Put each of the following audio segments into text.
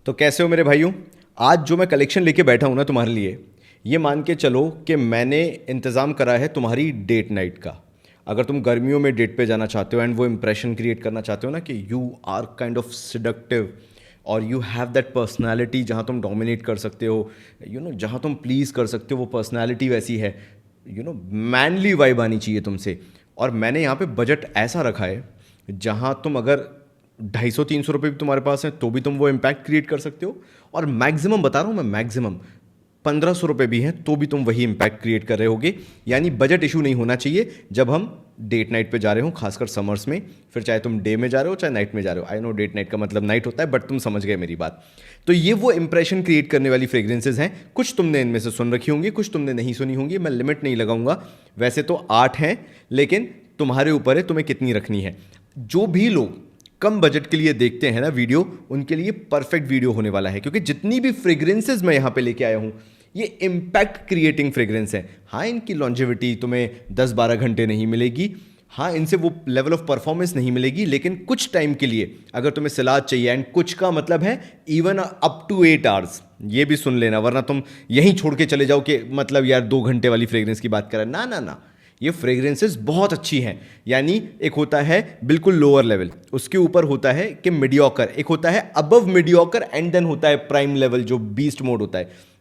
तो कैसे हो मेरे भाइयों। आज जो मैं कलेक्शन लेके बैठा हूं ना तुम्हारे लिए, ये मान के चलो कि मैंने इंतज़ाम करा है तुम्हारी डेट नाइट का। अगर तुम गर्मियों में डेट पे जाना चाहते हो एंड वो इंप्रेशन क्रिएट करना चाहते हो ना कि you are kind of seductive और यू हैव दैट पर्सनैलिटी जहाँ तुम डोमिनेट कर सकते हो, जहाँ तुम प्लीज़ कर सकते हो, वो पर्सनैलिटी वैसी है, मैनली वाइब आनी चाहिए तुमसे। और मैंने यहाँ पे बजट ऐसा रखा है जहाँ तुम अगर 250-300 रुपये भी तुम्हारे पास हैं तो भी तुम वो इम्पैक्ट क्रिएट कर सकते हो। और मैक्सिमम बता रहा हूँ मैं, मैक्सिमम 1500 रुपये भी हैं तो भी तुम वही इम्पैक्ट क्रिएट कर रहे होगे। यानी बजट इशू नहीं होना चाहिए जब हम डेट नाइट पे जा रहे हो, खासकर समर्स में। फिर चाहे तुम डे में जा रहे हो चाहे नाइट में जा रहे हो, आई नो डेट नाइट का मतलब नाइट होता है, बट तुम समझ गए मेरी बात। तो ये वो इंप्रेशन क्रिएट करने वाली फ्रेग्रेंसेज हैं। कुछ तुमने इनमें से सुन रखी होंगी, कुछ तुमने नहीं सुनी होंगी। मैं लिमिट नहीं लगाऊंगा, वैसे तो 8 हैं, लेकिन तुम्हारे ऊपर है तुम्हें कितनी रखनी है। जो भी लोग कम बजट के लिए देखते हैं ना वीडियो, उनके लिए परफेक्ट वीडियो होने वाला है, क्योंकि जितनी भी फ्रेग्रेंसेज मैं यहाँ पे लेके आया हूँ ये इम्पैक्ट क्रिएटिंग फ्रेग्रेंस है। हाँ, इनकी लॉन्जेविटी तुम्हें 10-12 घंटे नहीं मिलेगी, हाँ इनसे वो लेवल ऑफ परफॉर्मेंस नहीं मिलेगी, लेकिन कुछ टाइम के लिए अगर तुम्हें सिलाज चाहिए, एंड कुछ का मतलब है इवन अप टू 8 आवर्स, ये भी सुन लेना, वरना तुम यहीं छोड़ के चले जाओ कि मतलब यार 2 घंटे वाली फ्रेग्रेंस की बात कर रहा है। ना ना ना, ये फ्रेग्रेंसेस बहुत अच्छी हैं। यानी एक होता है बिल्कुल लोअर लेवल, उसके ऊपर होता है कि मीडियोकर, एक होता है अबव मीडियोकर, एंड देन होता है प्राइम लेवल जो बीस्ट मोड होता है।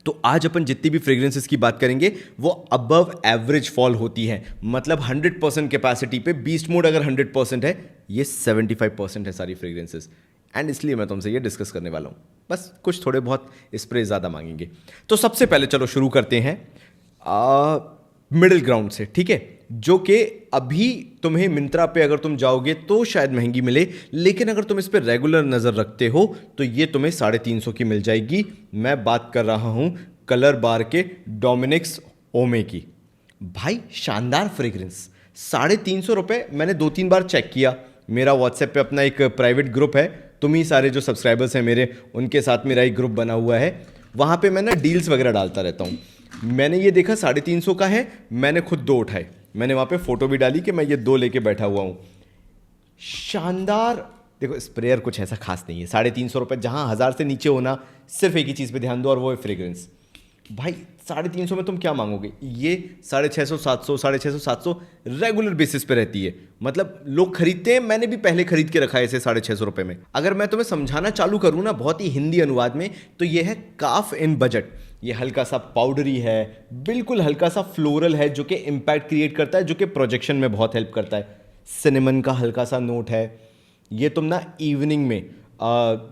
तो आज अपन जितनी भी फ्रेग्रेंसेस की बात करेंगे वो अबव एवरेज फॉल होती हैं। मतलब 100% कैपेसिटी पे बीस्ट मोड अगर 100% है, ये 75% है सारी फ्रेग्रेंसेस। एंड इसलिए मैं तुमसे ये डिस्कस करने वाला हूँ, बस कुछ थोड़े बहुत स्प्रे ज़्यादा मांगेंगे। तो सबसे पहले चलो शुरू करते हैं मिडिल ग्राउंड से, ठीक है। जो कि अभी तुम्हें मिंत्रा पे अगर तुम जाओगे तो शायद महंगी मिले, लेकिन अगर तुम इस पर रेगुलर नज़र रखते हो तो ये तुम्हें 350 की मिल जाएगी। मैं बात कर रहा हूं कलर बार के डोमिनिक्स ओमे की। भाई शानदार फ्रेग्रेंस, 350 रुपये। मैंने 2-3 बार चेक किया, मेरा व्हाट्सएप पे अपना एक प्राइवेट ग्रुप है, तुम ही सारे जो सब्सक्राइबर्स हैं मेरे, उनके साथ मेरा एक ग्रुप बना हुआ है, वहाँ पे मैं ना डील्स वगैरह डालता रहता हूँ। मैंने ये देखा 350 का है, मैंने खुद 2 उठाए, मैंने वहाँ पे फोटो भी डाली कि मैं ये 2 लेके बैठा हुआ हूँ। शानदार। देखो स्प्रेयर कुछ ऐसा खास नहीं है, 350 रुपये जहाँ 1000 से नीचे होना, सिर्फ एक ही चीज़ पे ध्यान दो और वो है फ्रेग्रेंस। भाई 350 में तुम क्या मांगोगे? ये 650, 700, 650, 700 रेगुलर बेसिस पे रहती है। मतलब लोग खरीदते हैं, मैंने भी पहले खरीद के रखा है इसे 650 रुपये में। अगर मैं तुम्हें समझाना चालू करूँ ना बहुत ही हिंदी अनुवाद में, तो ये है काफ इन बजट। ये हल्का सा पाउडरी है, बिल्कुल हल्का सा फ्लोरल है, जो कि इम्पैक्ट क्रिएट करता है, जो कि प्रोजेक्शन में बहुत हेल्प करता है। सिनेमन का हल्का सा नोट है। ये तुम ना इवनिंग में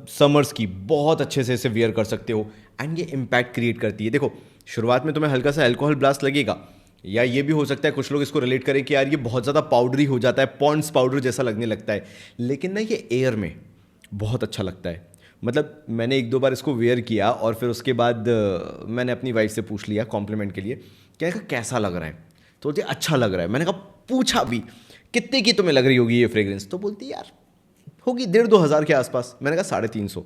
समर्स की बहुत अच्छे से इसे वियर कर सकते हो, एंड ये इम्पैक्ट क्रिएट करती है। देखो शुरुआत में तुम्हें हल्का सा अल्कोहल ब्लास्ट लगेगा, या ये भी हो सकता है कुछ लोग इसको रिलेट करें कि यार ये बहुत ज़्यादा पाउडरी हो जाता है, पॉन्ड्स पाउडर जैसा लगने लगता है, लेकिन ना ये एयर में बहुत अच्छा लगता है। मतलब मैंने 1-2 बार इसको वेयर किया और फिर उसके बाद मैंने अपनी वाइफ से पूछ लिया कॉम्प्लीमेंट के लिए, क्या कैसा लग रहा है, तो बोलती अच्छा लग रहा है। मैंने कहा पूछा भी कितने की तुम्हें लग रही होगी ये फ्रेग्रेंस, तो बोलती यार होगी 1,500-2 हज़ार के आसपास। मैंने कहा 350,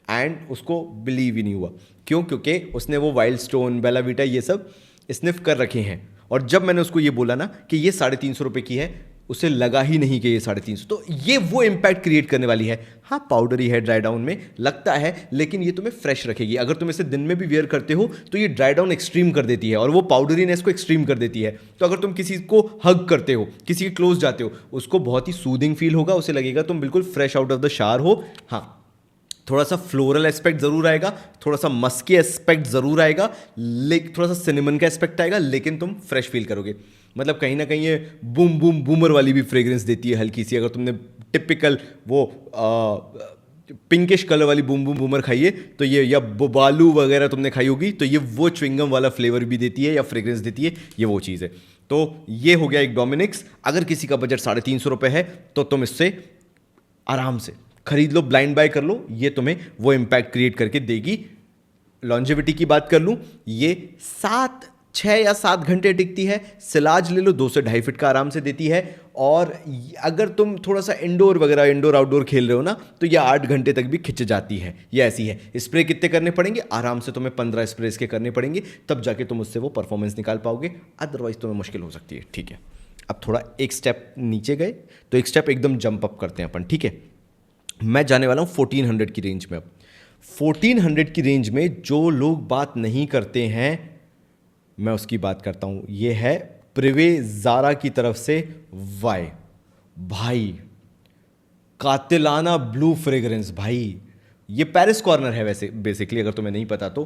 एंड उसको बिलीव ही नहीं हुआ। क्यों? क्योंकि उसने वो वाइल्ड स्टोन, बेला वीटा ये सब स्निफ कर रखे हैं, और जब मैंने उसको ये बोला ना कि ये 350 रुपये की है, उसे लगा ही नहीं कि ये 350। तो ये वो इम्पैक्ट क्रिएट करने वाली है। हाँ पाउडरी है, ड्राई डाउन में लगता है, लेकिन ये तुम्हें फ्रेश रखेगी। अगर तुम इसे दिन में भी वेयर करते हो तो ये ड्राई डाउन एक्सट्रीम कर देती है, और वो पाउडरीनेस को एक्सट्रीम कर देती है। तो अगर तुम किसी को हग करते हो, किसी के क्लोज जाते हो, उसको बहुत ही सूदिंग फील होगा, उसे लगेगा तुम बिल्कुल fresh out of the shower हो। हाँ थोड़ा सा फ्लोरल एस्पेक्ट ज़रूर आएगा, थोड़ा सा मस्की एस्पेक्ट ज़रूर आएगा, लेकिन थोड़ा सा सिनेमन का एस्पेक्ट आएगा, लेकिन तुम फ्रेश फील करोगे। मतलब कहीं ना कहीं ये बूम बूम बूमर वाली भी फ्रेग्रेंस देती है हल्की सी। अगर तुमने टिपिकल वो पिंकिश कलर वाली बूम बूम बूमर खाई है तो ये, या बोबालू वगैरह तुमने खाई होगी, तो ये वो च्विंगम वाला फ्लेवर भी देती है या फ्रेग्रेंस देती है, ये वो चीज़ है। तो ये हो गया एक डोमिनिक्स। अगर किसी का बजट 350 रुपये है तो तुम इससे आराम से खरीद लो, ब्लाइंड बाय कर लो, ये तुम्हें वो इम्पैक्ट क्रिएट करके देगी। लॉन्जेविटी की बात कर लूँ, ये 6 या 7 घंटे टिकती है। सिलाज ले लो, 2 से 2.5 फीट का आराम से देती है। और अगर तुम थोड़ा सा इंडोर वगैरह, इंडोर आउटडोर खेल रहे हो ना, तो ये 8 घंटे तक भी खिंच जाती है। ये ऐसी है। स्प्रे कितने करने पड़ेंगे? आराम से तुम्हें 15 स्प्रे के करने पड़ेंगे, तब जाके तुम उससे वो परफॉर्मेंस निकाल पाओगे, अदरवाइज तुम्हें मुश्किल हो सकती है। ठीक है, अब थोड़ा एक स्टेप नीचे गए तो एक स्टेप एकदम जंप अप करते हैं अपन। ठीक है, मैं जाने वाला हूँ 1400 की रेंज में। अब 1400 की रेंज में जो लोग बात नहीं करते हैं, मैं उसकी बात करता हूं। ये है प्रिवे ज़ारा की तरफ से वाई। भाई कातिलाना ब्लू फ्रेग्रेंस भाई, ये पेरिस कॉर्नर है वैसे बेसिकली, अगर तुम्हें नहीं पता तो।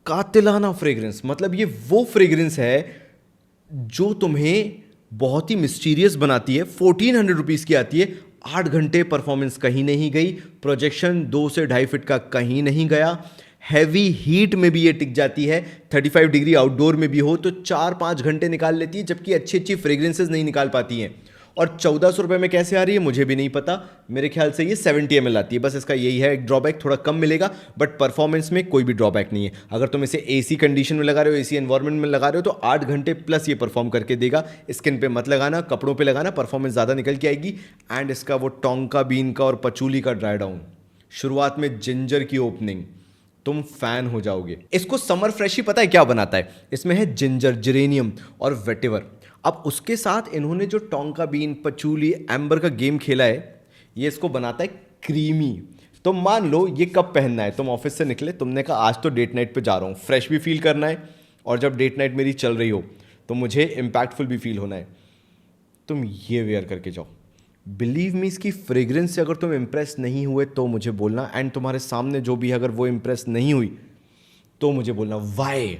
कातिलाना फ्रेग्रेंस मतलब ये वो फ्रेग्रेंस है जो तुम्हें बहुत ही मिस्टीरियस बनाती है। 1400 रुपीज़ की आती है, 8 घंटे परफॉर्मेंस कहीं नहीं गई, प्रोजेक्शन 2 से 2.5 फीट का कहीं नहीं गया, हैवी हीट में भी ये टिक जाती है, 35 डिग्री आउटडोर में भी हो तो 4-5 घंटे निकाल लेती है, जबकि अच्छी अच्छी फ्रेग्रेंसेज नहीं निकाल पाती हैं। और 1400 रुपये में कैसे आ रही है मुझे भी नहीं पता, मेरे ख्याल से ये 70 ml आती है। बस इसका यही है एक ड्रॉबैक, थोड़ा कम मिलेगा, बट परफॉर्मेंस में कोई भी ड्रॉबैक नहीं है। अगर तुम इसे एसी कंडीशन में लगा रहे हो, एसी एनवायरनमेंट में लगा रहे हो, तो 8 घंटे प्लस ये परफॉर्म करके देगा। स्किन पे मत लगाना, कपड़ों पे लगाना, परफॉर्मेंस ज़्यादा निकल के आएगी। एंड इसका वो टोंका बीन का और पचूली का ड्राई डाउन, शुरुआत में जिंजर की ओपनिंग, तुम फैन हो जाओगे। इसको समर फ्रेश ही पता है क्या बनाता है, इसमें है जिंजर, जेरेनियम और वेटिवर। अब उसके साथ इन्होंने जो टोंका बीन, पचूली, एम्बर का गेम खेला है, ये इसको बनाता है क्रीमी। तो मान लो ये कब पहनना है, तुम ऑफिस से निकले, तुमने कहा आज तो डेट नाइट पे जा रहा हूँ, फ्रेश भी फील करना है और जब डेट नाइट मेरी चल रही हो तो मुझे इम्पैक्टफुल भी फील होना है, तुम ये वेयर करके जाओ। बिलीव मी, इसकी फ्रेग्रेंस से अगर तुम इम्प्रेस नहीं हुए तो मुझे बोलना, एंड तुम्हारे सामने जो भी अगर वो इम्प्रेस नहीं हुई तो मुझे बोलना वाई।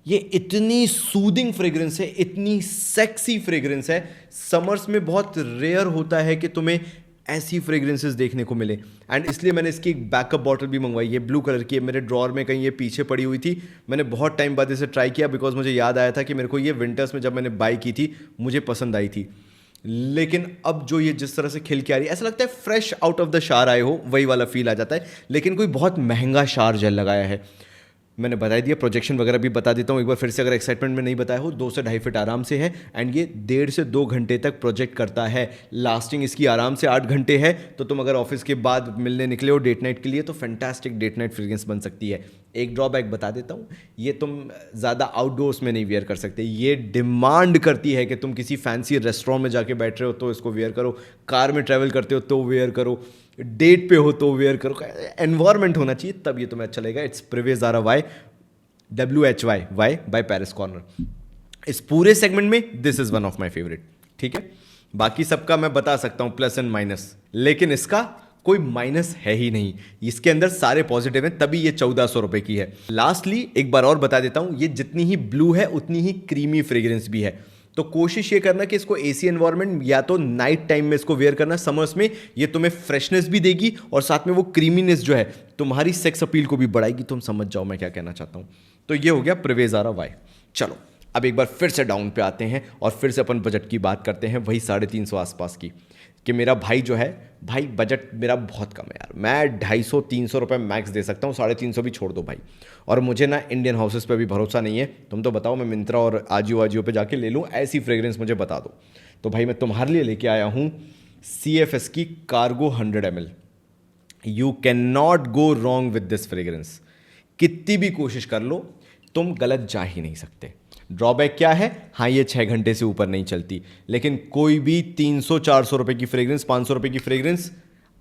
ये इतनी सूदिंग फ्रेग्रेंस है, इतनी सेक्सी फ्रेग्रेंस है। समर्स में बहुत रेयर होता है कि तुम्हें ऐसी फ्रेग्रेंसेस देखने को मिले, एंड इसलिए मैंने इसकी एक बैकअप बॉटल भी मंगवाई है, ब्लू कलर की है, मेरे ड्रॉअर में कहीं ये पीछे पड़ी हुई थी। मैंने बहुत टाइम बाद इसे ट्राई किया बिकॉज मुझे याद आया था कि मेरे को ये विंटर्स में जब मैंने बाई की थी मुझे पसंद आई थी। लेकिन अब जो ये जिस तरह से खिल के आ रही है, ऐसा लगता है फ्रेश आउट ऑफ द शार आए हो, वही वाला फील आ जाता है। लेकिन कोई बहुत महंगा शार जेल लगाया है। मैंने बता दिया, प्रोजेक्शन वगैरह भी बता देता हूँ एक बार फिर से अगर एक्साइटमेंट में नहीं बताया हो। 2 से 2.5 फीट आराम से है, एंड ये 1.5 से 2 घंटे तक प्रोजेक्ट करता है। लास्टिंग इसकी आराम से 8 घंटे है, तो तुम अगर ऑफिस के बाद मिलने निकले हो डेट नाइट के लिए तो फैंटास्टिक डेट नाइट फ्रेग्रेंस बन सकती है। एक ड्रॉबैक बता देता हूँ, ये तुम ज़्यादा आउटडोर्स में नहीं वेयर कर सकते। ये डिमांड करती है कि तुम किसी फैंसी रेस्टोरेंट में जाके बैठ रहे हो तो इसको वेयर करो, कार में ट्रैवल करते हो तो वेयर करो, डेट पे हो तो वेयर करो। एनवायरमेंट होना चाहिए तब ये तुम्हें अच्छा लगेगा। इट्स प्रिवे Zara Y, WHY, Y by Paris corner. इस पूरे सेगमेंट में this is one of my favourite. ठीक है, बाकी सबका मैं बता सकता हूं प्लस एंड माइनस, लेकिन इसका कोई माइनस है ही नहीं, इसके अंदर सारे पॉजिटिव हैं, तभी ये 1400 रुपए की है। लास्टली एक बार और बता देता हूं, ये जितनी ही ब्लू है उतनी ही क्रीमी फ्रेग्रेंस भी है। तो कोशिश ये करना कि इसको एसी एनवायरनमेंट या तो नाइट टाइम में इसको वेयर करना। समर्स में ये तुम्हें फ्रेशनेस भी देगी और साथ में वो क्रीमीनेस जो है तुम्हारी सेक्स अपील को भी बढ़ाएगी। तुम समझ जाओ मैं क्या कहना चाहता हूं। तो ये हो गया प्रिवे ज़ारा वाई। चलो अब एक बार फिर से डाउन पे आते हैं और फिर से अपन बजट की बात करते हैं, वही 350 आसपास की। कि मेरा भाई जो है, भाई बजट मेरा बहुत कम है यार, मैं 250-300 रुपये मैक्स दे सकता हूँ, 350 भी छोड़ दो भाई। और मुझे ना इंडियन हाउसेस पे भी भरोसा नहीं है, तुम तो बताओ मैं मिंत्रा और आजियो पे जाके ले लूँ, ऐसी फ्रेग्रेंस मुझे बता दो। तो भाई मैं तुम्हारे लिए लेके आया हूँ CFS की cargo 100 ml। You can not go wrong with this fragrance. कितनी भी कोशिश कर लो तुम गलत जा ही नहीं सकते। ड्रॉबैक क्या है, हाँ ये 6 घंटे से ऊपर नहीं चलती, लेकिन कोई भी 300-400 रुपए की फ्रेग्रेंस, 500 रुपए की फ्रेग्रेंस,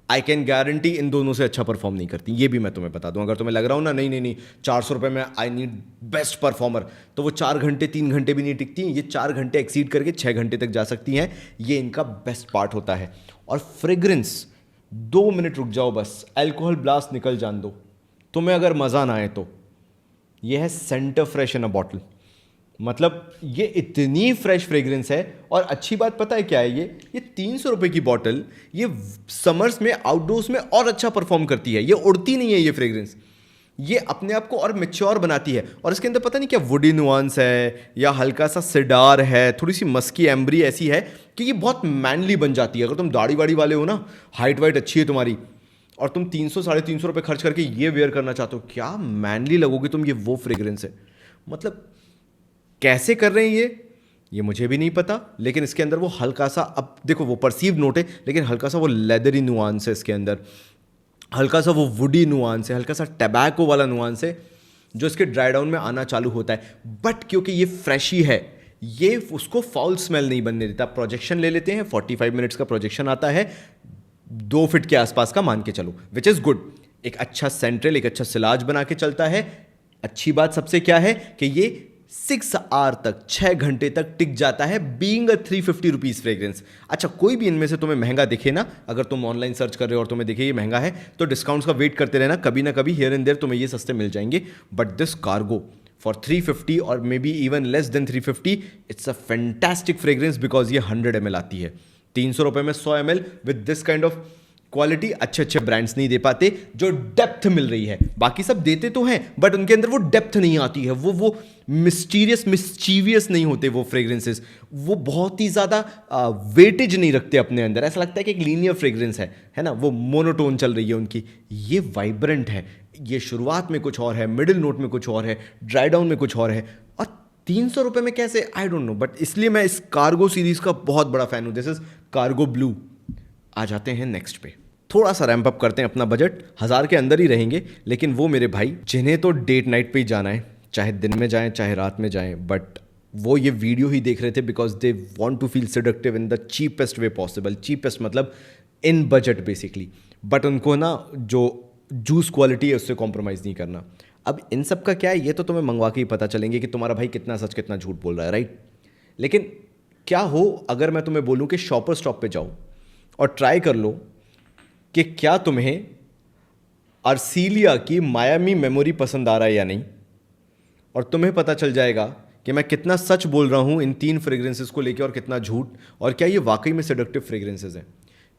आई कैन गारंटी इन दोनों से अच्छा परफॉर्म नहीं करती। ये भी मैं तुम्हें बता दूं। अगर तुम्हें लग रहा हो ना नहीं नहीं नहीं 400 रुपये में आई नीड बेस्ट परफॉर्मर, तो वो 4 घंटे 3 घंटे भी नहीं टिकती। ये 4 घंटे एक्सीड करके 6 घंटे तक जा सकती हैं। ये इनका बेस्ट पार्ट होता है। और फ्रेग्रेंस 2 मिनट रुक जाओ बस, अल्कोहल ब्लास्ट निकल जान दो, तुम्हें अगर मज़ा ना आए तो। ये है centre fresh in a bottle. मतलब ये इतनी फ्रेश फ्रेग्रेंस है। और अच्छी बात पता है क्या है, ये 300 रुपये की बॉटल ये समर्स में, आउटडोर्स में और अच्छा परफॉर्म करती है। ये उड़ती नहीं है ये फ्रेग्रेंस, ये अपने आप को और मैच्योर बनाती है। और इसके अंदर पता नहीं क्या वुडी नुआंस है या हल्का सा सिडार है, थोड़ी सी मस्की एम्बरी ऐसी है कि ये बहुत मैनली बन जाती है। अगर तुम दाढ़ी वाड़ी वाले हो ना, हाइट वाइट अच्छी है तुम्हारी, और तुम 300-350 रुपये खर्च करके ये वेयर करना चाहते हो, क्या मैनली लगोगे तुम। ये वो फ्रेग्रेंस है। मतलब कैसे कर रहे हैं ये मुझे भी नहीं पता, लेकिन इसके अंदर वो हल्का सा, अब देखो वो परसीव नोट है, लेकिन हल्का सा वो लेदरी नुआंस है इसके अंदर, हल्का सा वो वुडी नुआंस है, हल्का सा टैबैको वाला नुआंस है जो इसके ड्राई डाउन में आना चालू होता है। बट क्योंकि ये फ्रेश ही है, ये उसको फाउल स्मेल नहीं बनने देता। प्रोजेक्शन ले लेते हैं, 45 मिनट्स का प्रोजेक्शन आता है, 2 फीट के आसपास का मान के चलो, विच इज़ गुड। एक अच्छा सेंट्रल, एक अच्छा सिलाज बना के चलता है। अच्छी बात सबसे क्या है कि ये 6 आवर तक, 6 घंटे तक टिक जाता है, बीइंग अ 350 रुपीज फ्रेग्रेंस। अच्छा, कोई भी इनमें से तुम्हें महंगा दिखे ना, अगर तुम ऑनलाइन सर्च कर रहे हो और तुम्हें दिखे ये महंगा है, तो डिस्काउंट्स का वेट करते रहना, कभी ना कभी हियर एंड देयर तुम्हें ये सस्ते मिल जाएंगे। बट दिस कार्गो फॉर 350 और may be even less than 350, it's a fantastic fragrance because ये 100 ml आती है। 300 रुपए में 100 ml with this kind of quality अच्छे अच्छे ब्रांड्स नहीं दे पाते, जो डेप्थ मिल रही है। बाकी सब देते तो हैं बट उनके अंदर वो डेप्थ नहीं आती है, वो मिस्टीरियस मिस्चीवियस नहीं होते वो फ्रेग्रेंसेस, वो बहुत ही ज़्यादा वेटेज नहीं रखते अपने अंदर। ऐसा लगता है कि एक लीनियर फ्रेग्रेंस है ना, वो मोनोटोन चल रही है उनकी। ये वाइब्रेंट है, ये शुरुआत में कुछ और है, मिडिल नोट में कुछ और है, ड्राई डाउन में कुछ और है, और 300 रुपये में कैसे, आई डोंट नो। बट इसलिए मैं इस कार्गो सीरीज का बहुत बड़ा फैन हूँ। This is Cargo Blue. आ जाते हैं नेक्स्ट पे, थोड़ा सा रैंप अप करते हैं अपना बजट, 1000 के अंदर ही रहेंगे, लेकिन वो मेरे भाई जिन्हें तो डेट नाइट पे ही जाना है, चाहे दिन में जाएं चाहे रात में जाएं, बट वो ये वीडियो ही देख रहे थे because they want to feel seductive in the cheapest way possible. Cheapest मतलब इन बजट बेसिकली, बट उनको ना जो जूस क्वालिटी है उससे कॉम्प्रोमाइज़ नहीं करना। अब इन सब का क्या है, ये तो तुम्हें मंगवा के ही पता चलेंगे कि तुम्हारा भाई कितना सच कितना झूठ बोल रहा है, राइट। लेकिन क्या हो अगर मैं तुम्हें बोलूँ कि शॉपर स्टॉप पे जाओ और ट्राई कर लो कि क्या तुम्हें अर्सीलिया की मायामी मेमोरी पसंद आ रहा है या नहीं, और तुम्हें पता चल जाएगा कि मैं कितना सच बोल रहा हूं इन 3 फ्रेग्रेंसेस को लेकर और कितना झूठ, और क्या ये वाकई में सेडक्टिव फ्रेग्रेंसेस हैं।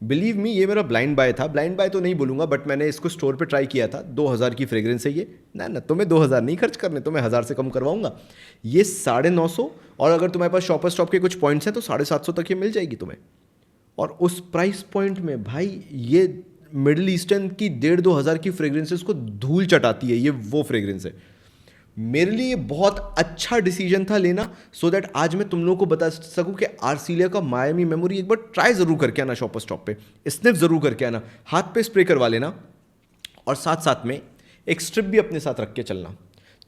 बिलीव मी, ये मेरा ब्लाइंड बाय था। ब्लाइंड बाय तो नहीं बोलूंगा, बट मैंने इसको स्टोर पे ट्राई किया था। 2000 की फ्रेग्रेंस है ये। ना तुम्हें 2000 नहीं खर्च करने, तुम्हें 1000 से कम करवाऊंगा। ये 950, और अगर तुम्हारे पास शॉपर स्टॉप के कुछ पॉइंट्स हैं तो 750 तक ये मिल जाएगी तुम्हें। और उस प्राइस पॉइंट में भाई ये मिडिल ईस्टर्न की 1500 की फ्रेग्रेंसेस को धूल चटाती है। ये वो फ्रेग्रेंस है। मेरे लिए बहुत अच्छा डिसीजन था लेना, सो दैट आज मैं तुम लोगों को बता सकूं कि आर्सीलिया का मायामी मेमोरी एक बार ट्राई जरूर करके आना, शॉपर स्टॉप पे स्निफ जरूर करके आना, हाथ पे स्प्रे करवा लेना, और साथ साथ में एक स्ट्रिप भी अपने साथ रख के चलना।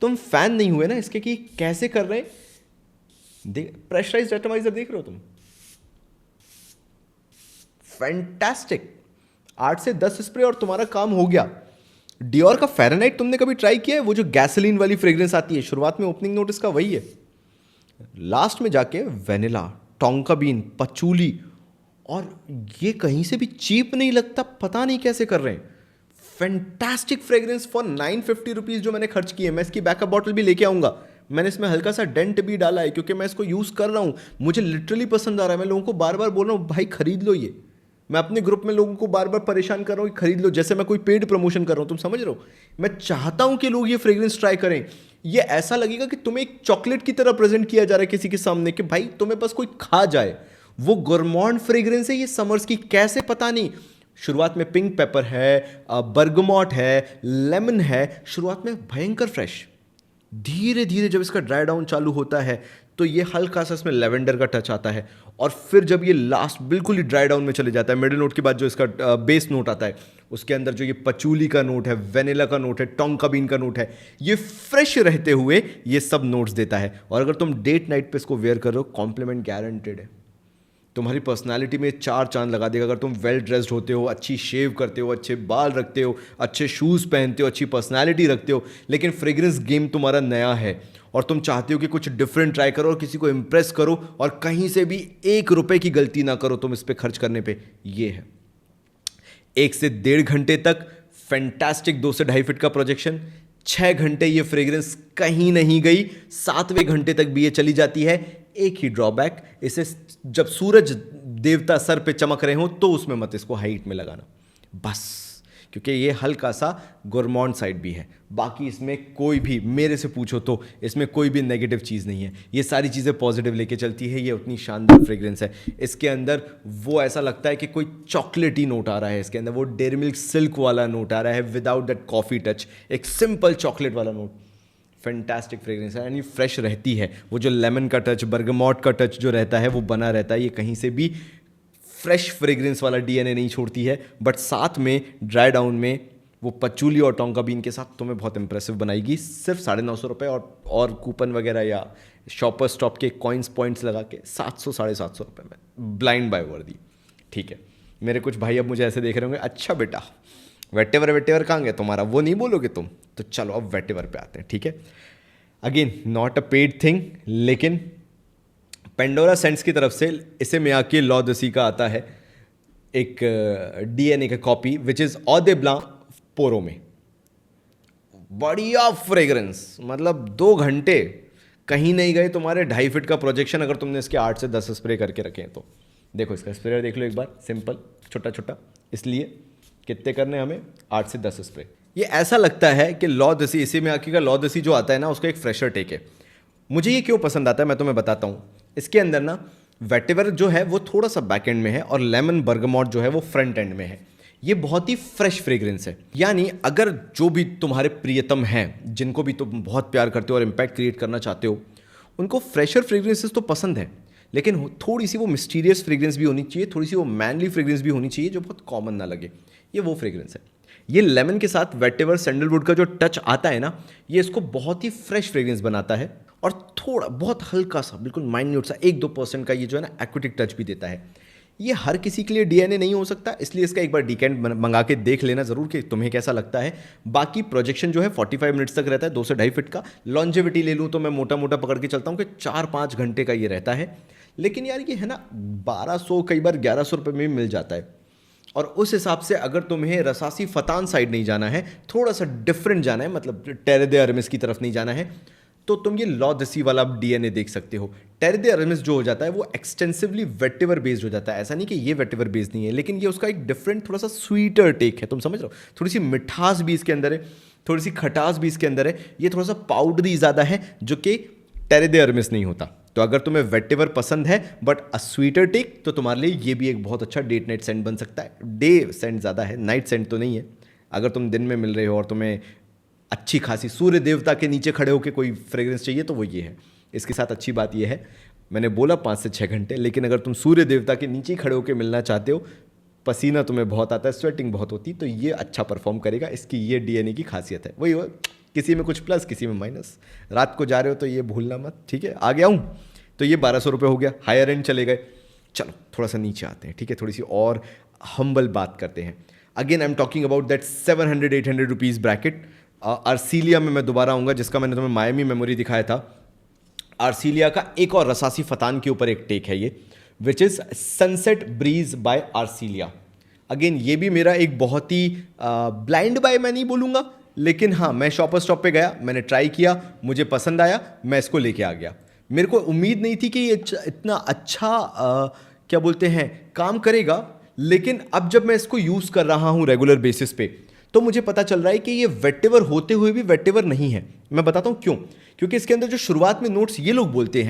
तुम फैन नहीं हुए ना इसके कि कैसे कर रहे हैं। प्रेशराइज्ड एटमाइजर देख रहे हो तुम, फैंटास्टिक। 8 से 10 स्प्रे और तुम्हारा काम हो गया। डियोर का फ़ारेनहाइट तुमने कभी ट्राई किया है? वो जो गैसोलीन वाली फ्रेग्रेंस आती है, शुरुआत में ओपनिंग नोट इसका वही है, लास्ट में जाके वेनिला, टोंका बीन, पचूली, और ये कहीं से भी चीप नहीं लगता। पता नहीं कैसे कर रहे हैं। फैंटास्टिक फ्रेग्रेंस फॉर 950 रुपीज़ जो मैंने खर्च किए। मैं इसकी बैकअप बॉटल भी लेके आऊंगा। मैंने इसमें हल्का सा डेंट भी डाला है क्योंकि मैं इसको यूज़ कर रहा हूँ, मुझे लिटरली पसंद आ रहा है। मैं लोगों को बार बार बोल रहा हूँ भाई खरीद लो ये। मैं अपने ग्रुप में लोगों को बार बार परेशान कर रहा हूँ कि खरीद लो, जैसे मैं कोई पेड प्रमोशन कर रहा हूँ। तुम समझ रहे हो? मैं चाहता हूँ कि लोग ये फ्रेग्रेंस ट्राई करें। ये ऐसा लगेगा कि तुम्हें एक चॉकलेट की तरह प्रेजेंट किया जा रहा है किसी के सामने, कि भाई तुम्हें बस कोई खा जाए। वो गोरमॉन्ड फ्रेग्रेंस है ये समर्स की, कैसे पता नहीं। शुरुआत में पिंक पेपर है, बर्गमॉट है, लेमन है, शुरुआत में भयंकर फ्रेश। धीरे धीरे जब इसका ड्राई डाउन चालू होता है तो ये हल्का सा इसमें लेवेंडर का टच आता है, और फिर जब ये लास्ट बिल्कुल ही ड्राई डाउन में चले जाता है, मिडिल नोट के बाद जो इसका बेस नोट आता है, उसके अंदर जो ये पचूली का नोट है, वेनिला का नोट है, टोंका बीन का नोट है, ये फ्रेश रहते हुए ये सब नोट्स देता है। और अगर तुम डेट नाइट पे इसको वेयर कर रहे हो, कॉम्प्लीमेंट गारंटेड है। तुम्हारी पर्सनालिटी में 4 चांद लगा देगा। अगर तुम वेल ड्रेस्ड होते हो, अच्छी शेव करते हो, अच्छे बाल रखते हो, अच्छे शूज़ पहनते हो, अच्छी पर्सनालिटी रखते हो, लेकिन फ्रेग्रेंस गेम तुम्हारा नया है और तुम चाहते हो कि कुछ डिफरेंट ट्राई करो और किसी को इम्प्रेस करो, और कहीं से भी 1 रुपए की गलती ना करो तुम इस पर खर्च करने पे, ये है। 1 से 1.5 घंटे तक फैंटास्टिक 2 से 2.5 फीट का प्रोजेक्शन, 6 घंटे ये फ्रेग्रेंस कहीं नहीं गई, 7वें घंटे तक भी ये चली जाती है। एक ही ड्रॉबैक, इसे जब सूरज देवता सर पे चमक रहे हो तो उसमें मत इसको हाइट में लगाना बस, क्योंकि ये हल्का सा गोरमॉन्ड साइड भी है। बाकी इसमें कोई भी, मेरे से पूछो तो इसमें कोई भी नेगेटिव चीज़ नहीं है। ये सारी चीज़ें पॉजिटिव लेके चलती है। ये उतनी शानदार फ्रेग्रेंस है। इसके अंदर वो ऐसा लगता है कि कोई चॉकलेटी नोट आ रहा है इसके अंदर, वो डेयरी मिल्क सिल्क वाला नोट आ रहा है विदाउट दैट कॉफ़ी टच, एक सिंपल चॉकलेट वाला नोट। फैंटास्टिक फ्रेग्रेंस है, यानी फ्रेश रहती है। वो जो लेमन का टच, बर्गमॉट का टच जो रहता है वो बना रहता है। ये कहीं से भी फ्रेश फ्रेग्रेंस वाला डीएनए नहीं छोड़ती है, बट साथ में ड्राई डाउन में वो पचूली और टोंका बीन के साथ तुम्हें बहुत इंप्रेसिव बनाएगी। सिर्फ 950 रुपये और कूपन वगैरह या शॉपर स्टॉप के कॉइन्स पॉइंट्स लगा के 700-750 रुपये में ब्लाइंड बाय वर्दी। ठीक है, मेरे कुछ भाई अब मुझे ऐसे देख रहे होंगे, अच्छा बेटा वेटेवर कहाँ गया तुम्हारा, वो नहीं बोलोगे तुम। तो चलो अब वेटेवर पे आते हैं, ठीक है। Again not a paid thing, लेकिन पेंडोरा सेंट्स की तरफ से इसे मियाकी लॉ दसी का आता है एक डीएनए का कॉपी विच इज ऑदे ब्लां पोरो में। बढ़िया फ्रेग्रेंस, मतलब 2 घंटे कहीं नहीं गए तुम्हारे 2.5 फीट का प्रोजेक्शन अगर तुमने इसके 8 से 10 स्प्रे करके रखे हैं तो। देखो इसका स्प्रे देख लो एक बार, सिंपल छोटा छोटा, इसलिए कितने करने हमें 8 से 10 स्प्रे। ये ऐसा लगता है कि लॉ दसी, इसी में आके का लॉ दसी जो आता है ना, उसका एक फ्रेशर टेक है। मुझे ये क्यों पसंद आता है मैं तुम्हें बताता हूँ। इसके अंदर ना वेटेवर जो है वो थोड़ा सा बैक एंड में है और लेमन बर्गमॉट जो है वो फ्रंट एंड में है। ये बहुत ही फ्रेश फ्रेग्रेंस है, यानी अगर जो भी तुम्हारे प्रियतम हैं, जिनको भी तुम बहुत प्यार करते हो और इम्पैक्ट क्रिएट करना चाहते हो, उनको फ्रेशर फ्रेग्रेंसेस तो पसंद है, लेकिन थोड़ी सी वो मिस्टीरियस फ्रेग्रेंस भी होनी चाहिए, थोड़ी सी वो मैनली फ्रेग्रेंस भी होनी चाहिए जो बहुत कॉमन ना लगे। ये वो फ्रेग्रेंस है। ये लेमन के साथ वेटेवर सैंडलवुड का जो टच आता है ना, ये इसको बहुत ही फ्रेश फ्रेग्रेंस बनाता है और थोड़ा बहुत हल्का सा, बिल्कुल माइन्यूट सा 1-2% का ये जो है ना एक्विटिक टच भी देता है। ये हर किसी के लिए डीएनए नहीं हो सकता, इसलिए इसका एक बार डीकेंट मंगा के देख लेना जरूर कि तुम्हें कैसा लगता है। बाकी प्रोजेक्शन जो है 45 मिनट्स तक रहता है, 2 से 2.5 फीट का। लॉन्जेविटी ले लूँ तो मैं मोटा मोटा पकड़ के चलता हूँ कि 4-5 घंटे का ये रहता है। लेकिन यार ये है ना 1200, कई बार 1100 रुपये में भी मिल जाता है। और उस हिसाब से अगर तुम्हें रसासी फतान साइड नहीं जाना है, थोड़ा सा डिफरेंट जाना है, मतलब टेरे दे अरमिस की तरफ नहीं जाना है, तो तुम ये लॉ दसी वाला डीएनए देख सकते हो। टेरे दे अरमिस जो हो जाता है वो एक्सटेंसिवली वेटिवर बेस्ड हो जाता है। ऐसा नहीं कि ये वेटिवर बेस्ड नहीं है, लेकिन ये उसका एक डिफरेंट थोड़ा सा स्वीटर टेक है, तुम समझ रहे हो। थोड़ी सी मिठास भी इसके अंदर है, थोड़ी सी खटास भी इसके अंदर है। ये थोड़ा सा पाउडरी ज़्यादा है, जो कि टेरे दे अरमिस नहीं होता। तो अगर तुम्हें वेटिवर पसंद है बट अ स्वीटर टेक, तो तुम्हारे लिए ये भी एक बहुत अच्छा डेट नाइट सेंट बन सकता है। डे सेंट ज़्यादा है, नाइट सेंट तो नहीं है। अगर तुम दिन में मिल रहे हो और तुम्हें अच्छी खासी सूर्य देवता के नीचे खड़े होकर कोई फ्रेग्रेंस चाहिए, तो वो ये है। इसके साथ अच्छी बात ये है, मैंने बोला 5 से 6 घंटे, लेकिन अगर तुम सूर्य देवता के नीचे खड़े होकर मिलना चाहते हो, पसीना तुम्हें बहुत आता है, स्वेटिंग बहुत होती, तो ये अच्छा परफॉर्म करेगा। इसकी ये डीएनए की खासियत है। वही किसी में कुछ प्लस, किसी में माइनस। रात को जा रहे हो तो ये भूलना मत, ठीक है। आ गया हूँ, तो ये 1200 रुपये हो गया, हायर एंड चले गए। चलो थोड़ा सा नीचे आते हैं, ठीक है, थोड़ी सी और हम्बल बात करते हैं। Again I am talking about that 700-800 rupees bracket. आर्सीलिया में मैं दोबारा आऊँगा, जिसका मैंने तुम्हें मायामी मेमोरी दिखाया था। आर्सीलिया का एक और रसासी फतान के ऊपर एक टेक है ये, which is sunset breeze by आर्सीलिया। अगेन ये भी मेरा एक बहुत ही ब्लाइंड बाय मैं नहीं बोलूँगा, लेकिन हाँ, मैं शॉपर स्टॉप पे गया, मैंने ट्राई किया, मुझे पसंद आया, मैं इसको लेके आ गया। मेरे को उम्मीद नहीं थी कि ये इतना अच्छा क्या बोलते हैं काम करेगा, लेकिन अब जब मैं इसको यूज़ कर रहा हूँ रेगुलर बेसिस पे, तो मुझे पता चल रहा है कि ये वेटिवर होते हुए भी वेटिवर नहीं है। मैं बताता हूँ क्यों। क्योंकि इसके अंदर जो शुरुआत में नोट्स ये लोग बोलते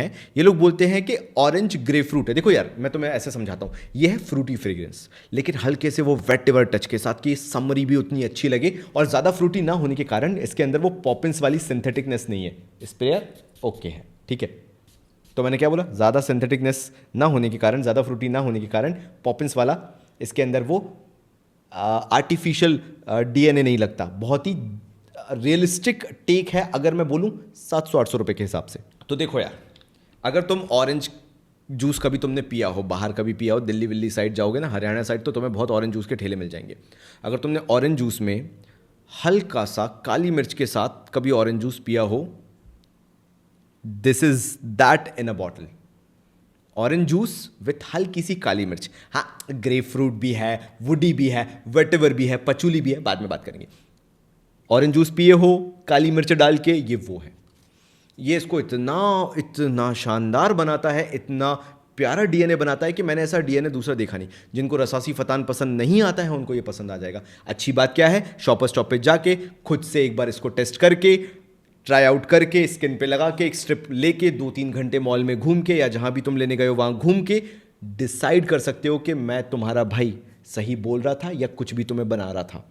हैं कि ऑरेंज ग्रे फ्रूट है। देखो यार, मैं तुम्हें ऐसे समझाता हूँ, ये है फ्रूटी फ्रेग्रेंस, लेकिन हल्के से वो वेटिवर टच के साथ, कि समरी भी उतनी अच्छी लगे, और ज़्यादा फ्रूटी ना होने के कारण इसके अंदर वो पॉपिंस वाली सिंथेटिकनेस नहीं है। स्प्रेयर ओके है, ठीक है। तो मैंने क्या बोला, ज़्यादा सिंथेटिकनेस ना होने के कारण, ज़्यादा फ्रूटी ना होने के कारण पॉपिंस वाला इसके अंदर वो आर्टिफिशियल डीएनए नहीं लगता। बहुत ही रियलिस्टिक टेक है अगर मैं बोलूँ 700-800 रुपये के हिसाब से। तो देखो यार, अगर तुम ऑरेंज जूस कभी तुमने पिया हो, बाहर कभी पिया हो, दिल्ली विल्ली साइड जाओगे ना, हरियाणा साइड, तो तुम्हें बहुत ऑरेंज जूस के ठेले मिल जाएंगे। अगर तुमने ऑरेंज जूस में हल्का सा काली मिर्च के साथ कभी ऑरेंज जूस पिया हो, this is that in a bottle. Orange juice with हल्की सी काली मिर्च। हाँ, ग्रेप फ्रूट भी है, वुडी भी है, वेटिवर भी है, पचूली भी है, बाद में बात करेंगे। ऑरेंज जूस पिए हो काली मिर्च डाल के, ये वो है। ये इसको इतना शानदार बनाता है, इतना प्यारा डीएनए बनाता है कि मैंने ऐसा डीएनए दूसरा देखा नहीं। जिनको रसासी फतान पसंद नहीं आता है, उनको ये पसंद आ जाएगा। अच्छी बात क्या है, शॉपर स्टॉप पे जाके खुद से एक बार इसको टेस्ट करके, ट्राई आउट करके, स्किन पे लगा के, एक स्ट्रिप लेके 2-3 घंटे मॉल में घूम के, या जहां भी तुम लेने गए हो वहां घूम के डिसाइड कर सकते हो कि मैं तुम्हारा भाई सही बोल रहा था या कुछ भी तुम्हें बना रहा था।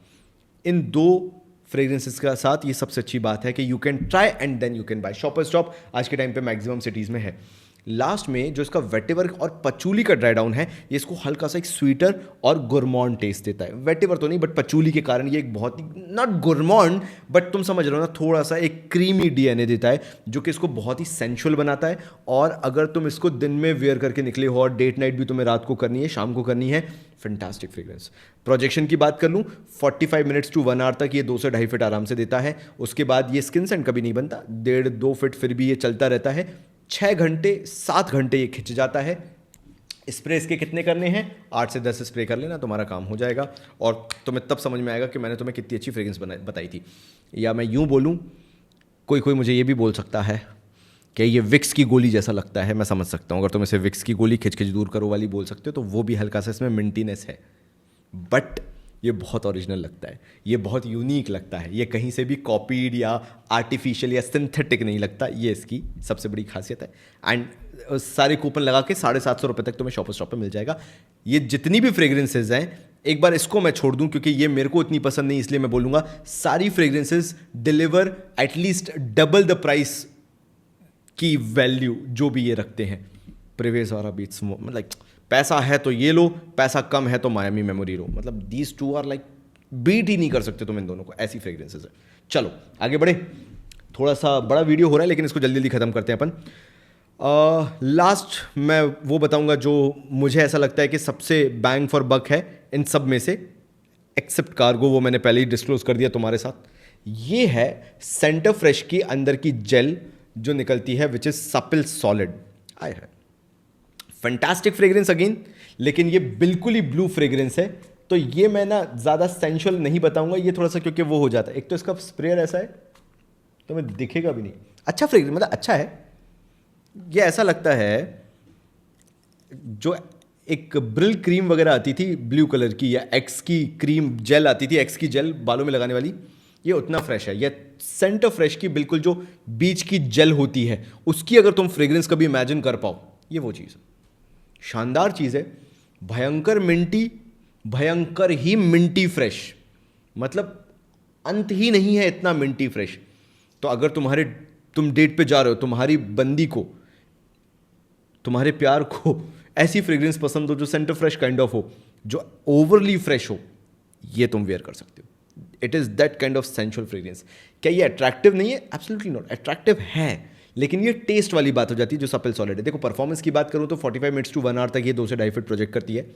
इन 2 फ्रेग्रेंसेस के साथ ये सबसे अच्छी बात है कि you can try and then you can buy. Shoppers Stop आज के टाइम पे मैक्सिमम सिटीज़ में है, लास्ट में जो इसका वेटिवर और पचूली का ड्राई डाउन है, ये इसको हल्का सा एक स्वीटर और गुरमॉन्ड टेस्ट देता है। वेटिवर तो नहीं, बट पचूली के कारण ये एक बहुत ही, नॉट गुरमॉन्ड, बट तुम समझ रहे हो ना, थोड़ा सा एक क्रीमी डीएनए देता है जो कि इसको बहुत ही सेंशुअल बनाता है। और अगर तुम इसको दिन में वेयर करके निकले हो और डेट नाइट भी तुम्हें रात को करनी है, शाम को करनी है, फैंटास्टिक फ्रेग्रेंस। प्रोजेक्शन की बात कर लूँ, 45 मिनट्स टू 1 आवर तक ये 2 से 2.5 फीट आराम से देता है। उसके बाद ये स्किन सेंट कभी नहीं बनता, 1.5-2 फीट फिर भी ये चलता रहता है। 6 घंटे 7 घंटे ये खिंच जाता है। स्प्रे इसके कितने करने हैं? 8 से 10 स्प्रे कर लेना, तुम्हारा काम हो जाएगा। और तुम्हें तब समझ में आएगा कि मैंने तुम्हें कितनी अच्छी फ्रेग्रेंस बताई थी। या मैं यूँ बोलूँ, कोई मुझे ये भी बोल सकता है कि ये विक्स की गोली जैसा लगता है। मैं समझ सकता हूँ, अगर तुम इसे विक्स की गोली खिंच दूर करो वाली बोल सकते हो, तो वो भी हल्का सा इसमें मिंटीनेस है, बट ये बहुत ओरिजिनल लगता है, ये बहुत यूनिक लगता है, ये कहीं से भी कॉपीड या आर्टिफिशियल या सिंथेटिक नहीं लगता। ये इसकी सबसे बड़ी खासियत है। एंड सारे कूपन लगा के 750 रुपये तक तुम्हें शॉपर स्टॉप पे मिल जाएगा। ये जितनी भी फ्रेग्रेंसेज हैं, एक बार इसको मैं छोड़ दूं क्योंकि ये मेरे को इतनी पसंद नहीं, इसलिए मैं बोलूँगा सारी fragrances deliver at least double the price की वैल्यू जो भी ये रखते हैं। प्रिवेस और बीट्स, मतलब पैसा है तो ये लो, पैसा कम है तो मायामी मेमोरी लो, मतलब these two are like, beat ही नहीं कर सकते तुम इन दोनों को, ऐसी फ्रेग्रेंसेज है। चलो आगे बढ़े, थोड़ा सा बड़ा वीडियो हो रहा है लेकिन इसको जल्दी जल्दी खत्म करते हैं अपन। लास्ट मैं वो बताऊंगा जो मुझे ऐसा लगता है कि सबसे बैंग फॉर बक है इन सब में से, एक्सेप्ट कार्गो, वो मैंने पहले ही डिस्क्लोज कर दिया तुम्हारे साथ। ये है सेंटर फ्रेश की अंदर की जेल जो निकलती है, विच इज सपिल सॉलिड। आय है फैंटास्टिक फ्रेग्रेंस अगेन, लेकिन ये बिल्कुल ही ब्लू फ्रेग्रेंस है। तो ये मैं ना ज़्यादा सेंशुअल नहीं बताऊंगा, ये थोड़ा सा क्योंकि वो हो जाता है। एक तो इसका स्प्रेयर ऐसा है तो मैं दिखेगा भी नहीं, अच्छा फ्रेग्रेंस, मतलब अच्छा है। ये ऐसा लगता है जो एक ब्रिल क्रीम वगैरह आती थी ब्लू कलर की, या एक्स की क्रीम जेल आती थी, एक्स की जेल बालों में लगाने वाली, ये उतना फ्रेश है। ये सेंटर फ्रेश की बिल्कुल जो बीच की जेल होती है उसकी अगर तुम फ्रेग्रेंस कभी इमेजिन कर पाओ, ये वो चीज़ है। शानदार चीज़ है, भयंकर मिंटी, भयंकर ही मिंटी फ्रेश, मतलब अंत ही नहीं है इतना मिंटी फ्रेश। तो अगर तुम डेट पे जा रहे हो, तुम्हारी बंदी को, तुम्हारे प्यार को ऐसी फ्रेग्रेंस पसंद हो जो सेंटर फ्रेश काइंड ऑफ हो, जो ओवरली फ्रेश हो, ये तुम वेयर कर सकते हो। It is that kind of sensual fragrance. क्या ये अट्रैक्टिव नहीं है? एब्सोल्युटली नॉट, अट्रैक्टिव है, लेकिन ये टेस्ट वाली बात हो जाती है जो सपिल सॉलिड है। देखो परफॉर्मेंस की बात करूँ तो 45 मिनट्स टू 1 आवर तक ये 2 से 2.5 फीट प्रोजेक्ट करती है।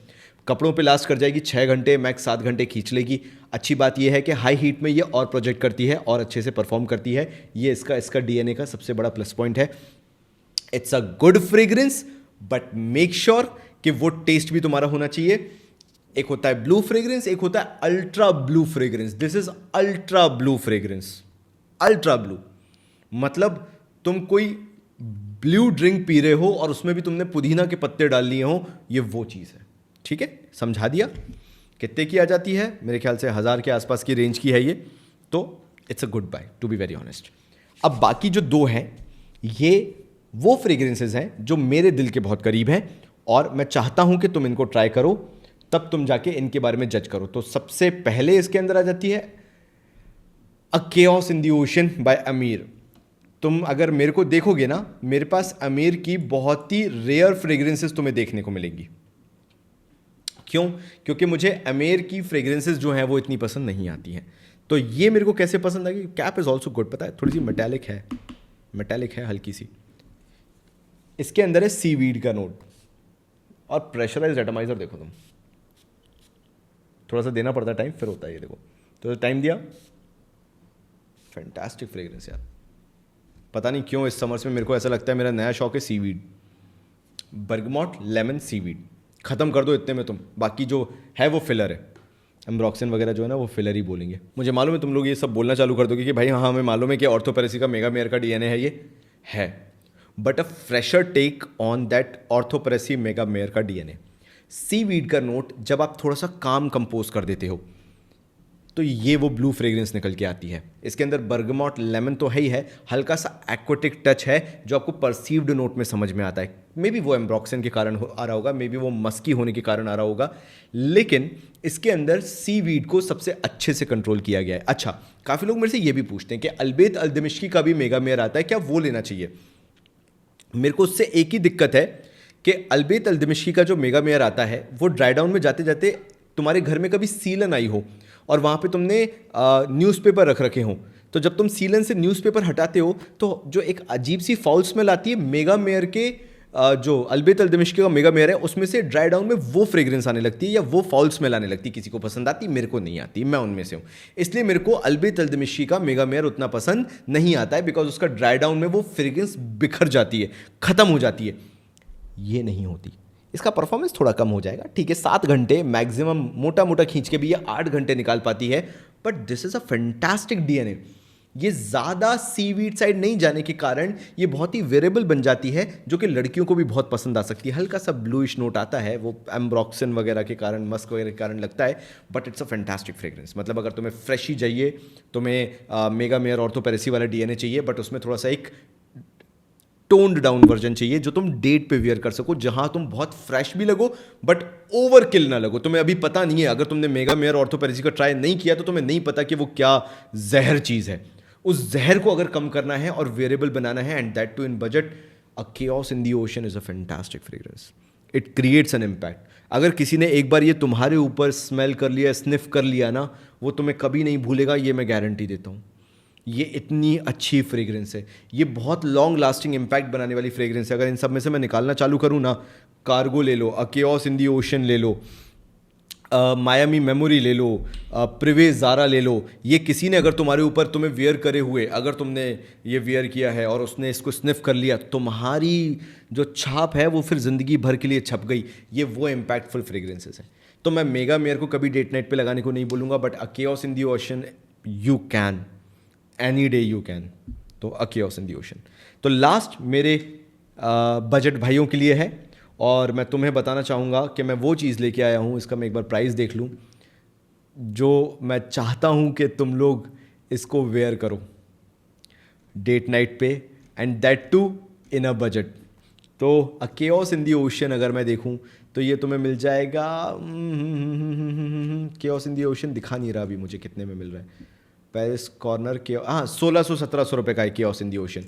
कपड़ों पे लास्ट कर जाएगी 6 घंटे, मैक्स 7 घंटे खींच लेगी। अच्छी बात ये है कि हाई हीट में ये और प्रोजेक्ट करती है और अच्छे से परफॉर्म करती है। ये इसका डीएनए का सबसे बड़ा प्लस पॉइंट है। It's a good fragrance, but make sure कि वो टेस्ट भी तुम्हारा होना चाहिए। एक होता है ब्लू फ्रेग्रेंस, एक होता है ultra blue fragrance. This is ultra blue fragrance. Ultra blue मतलब तुम कोई ब्लू ड्रिंक पी रहे हो और उसमें भी तुमने पुदीना के पत्ते डाल लिए हो, ये वो चीज़ है। ठीक है, समझा दिया। कितने की आ जाती है? मेरे ख्याल से 1000 के आसपास की रेंज की है ये, तो it's a good by to be very honest. अब बाकी जो 2 हैं, ये वो फ्रेग्रेंसेज हैं जो मेरे दिल के बहुत करीब हैं और मैं चाहता हूं कि तुम इनको ट्राई करो, तब तुम जाके इनके बारे में जज करो। तो सबसे पहले इसके अंदर आ जाती है a chaos in the ocean by अमीर। तुम अगर मेरे को देखोगे ना, मेरे पास अमीर की बहुत ही रेयर फ्रेग्रेंसेस तुम्हें देखने को मिलेंगी। क्यों? क्योंकि मुझे अमीर की फ्रेग्रेंसेस जो हैं वो इतनी पसंद नहीं आती हैं। तो ये मेरे को कैसे पसंद आई? कैप इज ऑल्सो गुड, पता है, थोड़ी सी मेटेलिक है हल्की सी। इसके अंदर है सीवीड का नोट और प्रेशराइज्ड एटमाइजर। देखो तुम, थोड़ा सा देना पड़ता है टाइम, फिर होता है ये। देखो तो टाइम दिया, फैंटास्टिक फ्रेग्रेंस यार। पता नहीं क्यों इस समर्स में मेरे को ऐसा लगता है मेरा नया शौक है सीवीड, बर्गमॉट लेमन सीवीड। खत्म कर दो इतने में तुम, बाकी जो है वो फिलर है। एम्ब्रॉक्सिन वगैरह जो है ना वो फिलर ही बोलेंगे। मुझे मालूम है तुम लोग ये सब बोलना चालू कर दोगे कि भाई हाँ हमें मालूम है कि ऑर्थोपेरेसी का मेगा मेयर का डीएनए है, ये है, but a fresher take on that Orto Parisi Megamare का डीएनए। सीवीड का नोट जब आप थोड़ा सा काम कंपोज कर देते हो तो ये वो ब्लू फ्रेग्रेंस निकल के आती है। इसके अंदर बर्गमॉट लेमन तो है ही है, हल्का सा एक्वाटिक टच है जो आपको परसीव्ड नोट में समझ में आता है। मे बी वो एम्ब्रॉक्सिन के कारण आ रहा होगा, मे बी वो मस्की होने के कारण आ रहा होगा, लेकिन इसके अंदर सीवीड को सबसे अच्छे से कंट्रोल किया गया है। अच्छा, काफ़ी लोग मेरे से ये भी पूछते हैं कि अल्बेत अल दिमिश्की का भी मेगा मेयर आता है, क्या वो लेना चाहिए? मेरे को उससे एक ही दिक्कत है कि अलबेत अल दिमिश्की का जो मेगा मेयर आता है वो ड्राई डाउन में जाते जाते तुम्हारे घर में कभी सीलन आई हो और वहाँ पे तुमने न्यूज़पेपर रख रखे हों, तो जब तुम सीलन से न्यूज़पेपर हटाते हो तो जो एक अजीब सी फाउल स्मेल आती है मेगा मेयर के जो अलबेत अल दिमिश्की का मेगा मेयर है उसमें से ड्राई डाउन में वो फ्रेग्रेंस आने लगती है या वो फाउल स्मेल आने लगती है। किसी को पसंद आती, मेरे को नहीं आती, मैं उनमें से हूँ। इसलिए मेरे को अलबेत अल दिमिश्की का मेगा मेयर उतना पसंद नहीं आता है, बिकॉज उसका ड्राई डाउन में वो फ्रेग्रेंस बिखर जाती है, ख़त्म हो जाती है। ये नहीं होती। इसका परफॉर्मेंस थोड़ा कम हो जाएगा, ठीक है, 7 घंटे मैक्सिमम मोटा मोटा खींच के भी ये 8 घंटे निकाल पाती है, but this is a fantastic DNA. ये ज़्यादा सीवीड साइड नहीं जाने के कारण ये बहुत ही वेरेबल बन जाती है, जो कि लड़कियों को भी बहुत पसंद आ सकती है। हल्का सा ब्लूइश नोट आता है, वो एम्ब्रॉक्सिन वगैरह के कारण, मस्क वगैरह के कारण लगता है, but it's a fantastic fragrance. मतलब अगर तुम्हें फ्रेश ही चाहिए, तुम्हें मेगा मेयर ऑर्थोपेरेसी वाला डीएनए चाहिए, बट उसमें थोड़ा सा एक टोन्ड डाउन वर्जन चाहिए जो तुम डेट पे वियर कर सको, जहां तुम बहुत फ्रेश भी लगो बट ओवर किल ना लगो। तुम्हें अभी पता नहीं है, अगर तुमने मेगा मेयर ऑर्थोपेरेसी का ट्राई नहीं किया तो तुम्हें नहीं पता कि वो क्या जहर चीज़ है। उस जहर को अगर कम करना है और वेरिएबल बनाना है, and that too in budget, a chaos in the ocean is a fantastic fragrance. It creates an impact. अगर किसी ने एक बार ये तुम्हारे ऊपर स्मेल कर लिया, स्निफ कर लिया ना, वो तुम्हें कभी नहीं भूलेगा, ये मैं गारंटी देता हूँ। ये इतनी अच्छी फ्रेग्रेंस है, ये बहुत लॉन्ग लास्टिंग इम्पैक्ट बनाने वाली फ्रेग्रेंस है। अगर इन सब में से मैं निकालना चालू करूँ ना, कार्गो ले लो, अ केओस इन द ओशन ले लो, मायामी मेमोरी ले लो, प्रिवे ज़ारा ले लो, ये किसी ने अगर तुम्हारे ऊपर तुम्हें वियर करे हुए, अगर तुमने ये वियर किया है और उसने इसको स्निफ कर लिया, तो तुम्हारी जो छाप है वो फिर ज़िंदगी भर के लिए छप गई। ये वो इम्पैक्टफुल फ्रेग्रेंसेस हैं। तो मैं मेगा मेयर को कभी डेट नाइट पे लगाने को नहीं बोलूँगा, but a chaos in the ocean you can, any day you can. तो a chaos in the ocean. तो लास्ट मेरे बजट भाइयों के लिए है, और मैं तुम्हें बताना चाहूँगा कि मैं वो चीज़ लेके आया हूँ, इसका मैं एक बार प्राइस देख लूँ, जो मैं चाहता हूँ कि तुम लोग इसको वेयर करो डेट नाइट पे, and that too in a budget. तो a chaos in the ocean अगर मैं देखूँ तो ये तुम्हें मिल जाएगा, केओस इन द ओशन दिखा नहीं रहा अभी मुझे कितने में मिल रहा है। पेरिस कॉर्नर के, हाँ, 1600-1700 रुपये का है केओस इन द ओशन।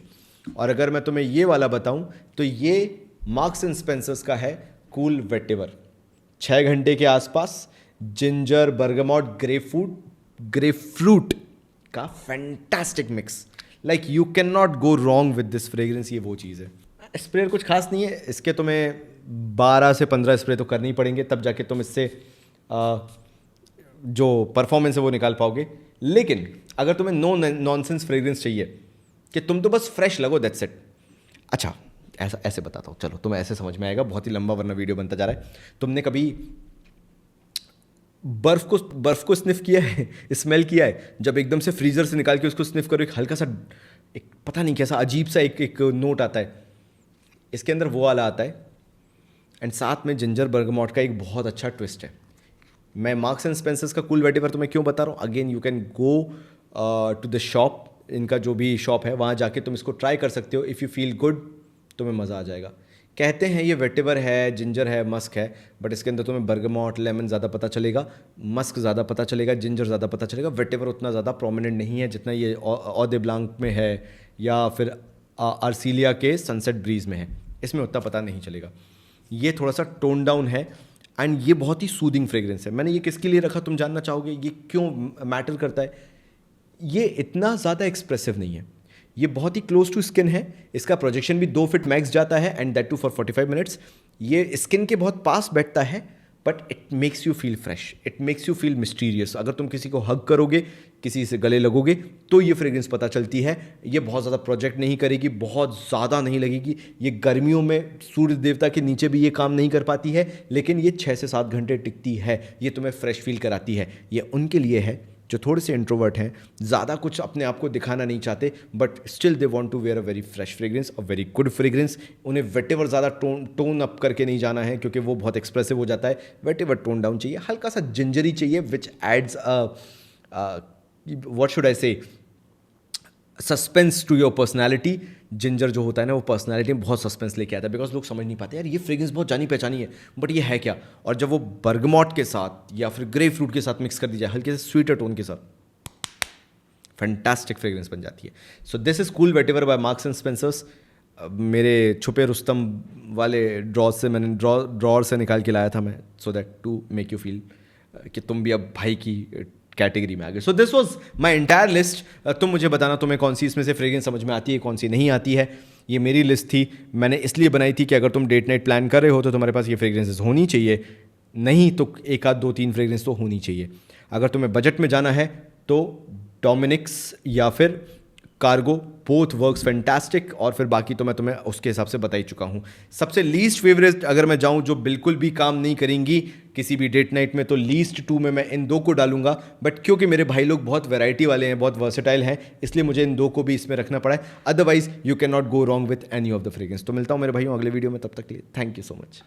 और अगर मैं तुम्हें ये वाला बताऊँ तो ये मार्क्स एंड स्पेंसर्स का है कूल वेटिवर, 6 घंटे के आसपास, जिंजर, बर्गमॉट, ग्रेपफ्रूट का fantastic mix. Like you can not go wrong with this fragrance. ये वो चीज़ है। स्प्रे कुछ खास नहीं है, इसके तुम्हें 12 से 15 स्प्रे तो करनी पड़ेंगे, तब जाके तुम इससे जो परफॉर्मेंस है वो निकाल पाओगे। लेकिन अगर तुम्हें नो नॉनसेंस फ्रेग्रेंस चाहिए कि तुम तो बस फ्रेश लगो, दैट्स इट। अच्छा, ऐसा ऐसे बताता हूँ, चलो तुम्हें ऐसे समझ में आएगा, बहुत ही लंबा वरना वीडियो बनता जा रहा है। तुमने कभी बर्फ को स्निफ किया है, स्मेल किया है? जब एकदम से फ्रीजर से निकाल के उसको स्निफ करो, एक हल्का सा, एक पता नहीं कैसा अजीब सा एक नोट आता है, इसके अंदर वो वाला आता है। एंड साथ में जिंजर बर्गमॉट का एक बहुत अच्छा ट्विस्ट है। मैं मार्क्स एंड स्पेंसर्स का कूल वेटिवर तुम्हें क्यों बता रहा हूँ, again you can go to the shop, इनका जो भी शॉप है वहाँ जाके तुम इसको ट्राई कर सकते हो। इफ़ यू फील गुड, तुम्हें मज़ा आ जाएगा। कहते हैं ये वेटिवर है, जिंजर है, मस्क है, बट इसके अंदर तुम्हें बर्गमॉट, लेमन ज़्यादा पता चलेगा, मस्क ज़्यादा पता चलेगा, जिंजर ज़्यादा पता चलेगा। वेटिवर उतना ज़्यादा प्रोमिनेंट नहीं है जितना ये ऑ दे ब्लांक में है या फिर आर्सिलिया के सनसेट ब्रीज में है, इसमें उतना पता नहीं चलेगा। ये थोड़ा सा टोन डाउन है, एंड ये बहुत ही सूदिंग फ्रेग्रेंस है। मैंने ये किसके लिए रखा तुम जानना चाहोगे, ये क्यों मैटर करता है? ये इतना ज़्यादा एक्सप्रेसिव नहीं है, ये बहुत ही क्लोज टू स्किन है, इसका प्रोजेक्शन भी 2 फीट मैक्स जाता है, and that too for 45 minutes. ये स्किन के बहुत पास बैठता है, but it makes you feel fresh, it makes you feel mysterious. अगर तुम किसी को हग करोगे, किसी से गले लगोगे, तो ये फ्रेग्रेंस पता चलती है। ये बहुत ज़्यादा प्रोजेक्ट नहीं करेगी, बहुत ज़्यादा नहीं लगेगी। ये गर्मियों में सूर्य देवता के नीचे भी ये काम नहीं कर पाती है, लेकिन ये 6 से 7 घंटे टिकती है। ये तुम्हें फ्रेश फील कराती है। ये उनके लिए है जो थोड़े से इंट्रोवर्ट हैं, ज़्यादा कुछ अपने आप को दिखाना नहीं चाहते, but still they want to wear a very fresh fragrance, a very good fragrance. उन्हें वेटिवर ज़्यादा टोन अप करके नहीं जाना है, क्योंकि वो बहुत एक्सप्रेसिव हो जाता है। वेटिवर टोन डाउन चाहिए, हल्का सा जिंजरी चाहिए, which adds what should I say, suspense to your personality. Ginger जो होता है ना, वो पर्सनैलिटी में बहुत सस्पेंस लेके आता है, बिकॉज लोग समझ नहीं पाते यार ये फ्रेग्रेंस बहुत जानी पहचानी है, बट ये है क्या। और जब वो बर्गमॉट के साथ या फिर ग्रेप फ्रूट के साथ मिक्स कर दी जाए, हल्के से स्वीटर टोन के साथ, फैंटास्टिक फ्रेग्रेंस बन जाती है। So this is cool vetiver by Marks and Spencer's. मेरे छुपे रुस्तम वाले ड्रॉ से मैंने ड्रॉर से निकाल के लाया था मैं, so that to make you feel कि तुम भी अब भाई की कैटेगरी में आ गए. So this was my entire list. तुम मुझे बताना तुम्हें कौन सी इसमें से फ्रेग्रेंस समझ में आती है, कौन सी नहीं आती है. ये मेरी लिस्ट थी, मैंने इसलिए बनाई थी कि अगर तुम डेट नाइट प्लान कर रहे हो तो तुम्हारे पास ये फ्रेग्रेंसेस होनी चाहिए. नहीं तो एक आध 2-3 फ्रेग्रेंस तो होनी चाहिए. अगर तुम्हें बजट में जाना है तो डोमिनिक्स या फिर कार्गो, बोथ वर्क्स फैंटास्टिक. और फिर बाकी तो मैं तुम्हें उसके हिसाब से बता ही चुका हूँ. सबसे लीस्ट फेवरेट अगर मैं जाऊँ जो बिल्कुल भी काम नहीं करेंगी किसी भी डेट नाइट में, तो लीस्ट 2 में मैं इन 2 को डालूंगा. बट क्योंकि मेरे भाई लोग बहुत वैरायटी वाले हैं, बहुत वर्सेटाइल हैं, इसलिए मुझे इन 2 को भी इसमें रखना पड़ा है. Otherwise you can not go wrong with any of the fragrance. तो मिलता हूँ मेरे भाइयों अगले वीडियो में, तब तक के लिए थैंक यू सो मच.